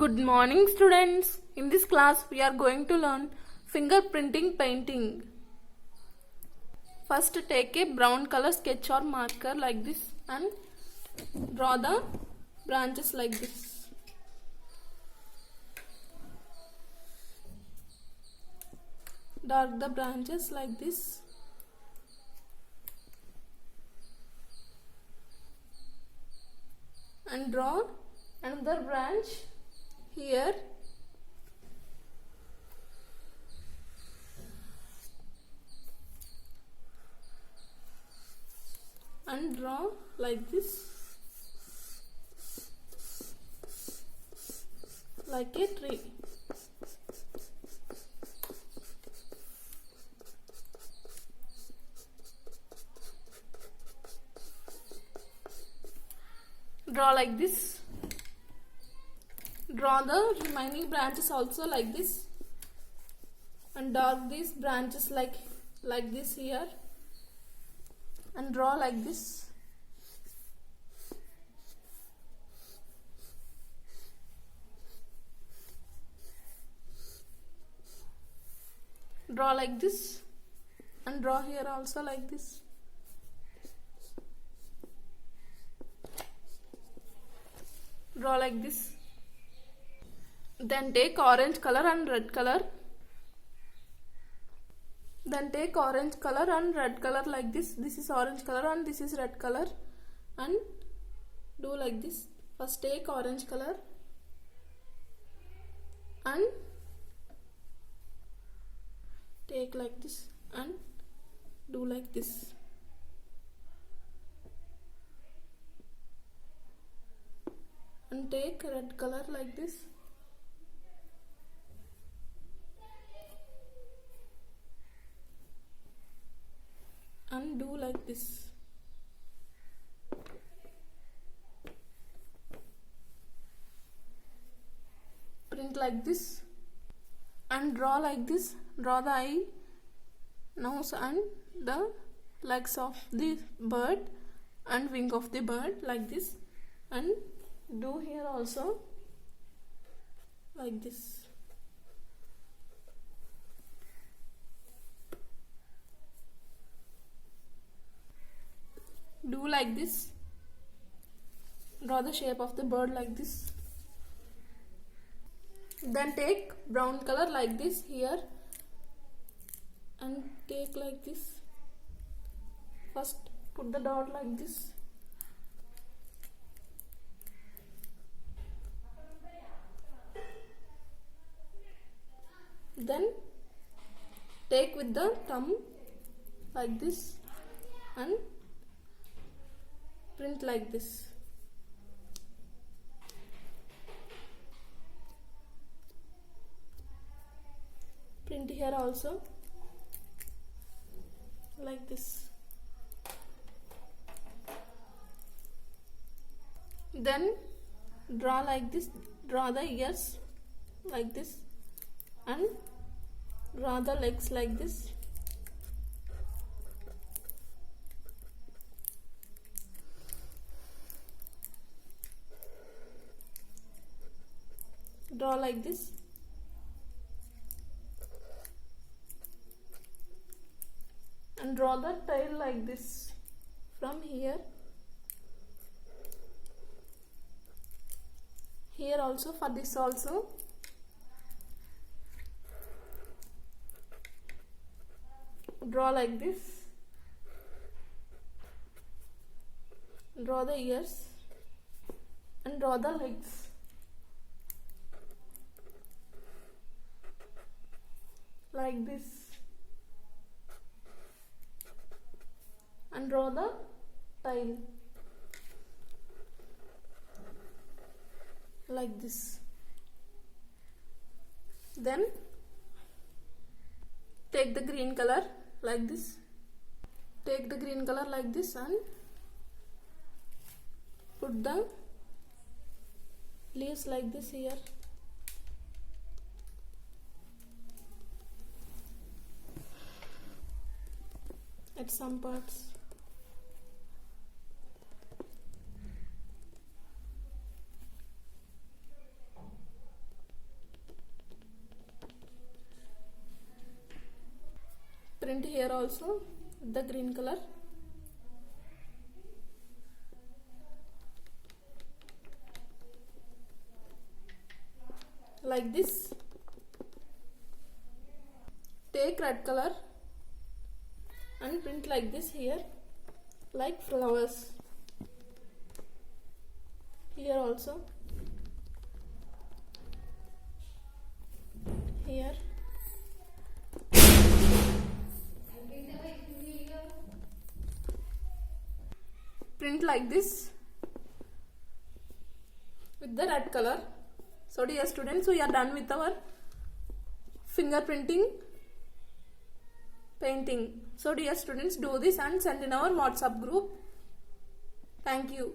Good morning, students. In this class, we are going to learn fingerprinting painting. First, take a brown color sketch or marker like this and draw the branches like this. Dark the branches like this. And draw another branch here. And draw like this, like a tree. Draw like this. Draw the remaining branches also like this, and dark these branches like this here, and draw like this. Draw like this, and draw here also like this. Draw like this. Then take orange color and red color. Then take orange color and red color like this. This is orange color and this is red color. And do like this. First take orange color and take like this and do like this. And take red color like this. And do like this. Print like this and draw like this. Draw the eye, nose and the legs of the bird and wing of the bird like this, and do here also like this. Do like this. Draw the shape of the bird like this. Then take brown color like this here and take like this. First put the dot like this. Then take with the thumb like this and print like this. Print here also like this. Then draw like this. Draw the ears like this and draw the legs like this. Draw like this. And draw the tail like this from here. Here also, for this also. Draw like this. Draw the ears and draw the legs. Like this, and draw the tail like this. Then take the green color like this. Take the green color like this and put the leaves like this here. At some parts. print here also with the green color. Like this. Take red color and print like this here, like flowers. Here also. Here. Print like this with the red color. So dear students, we are done with our fingerprinting painting. So dear students, do this and send in our WhatsApp group. Thank you.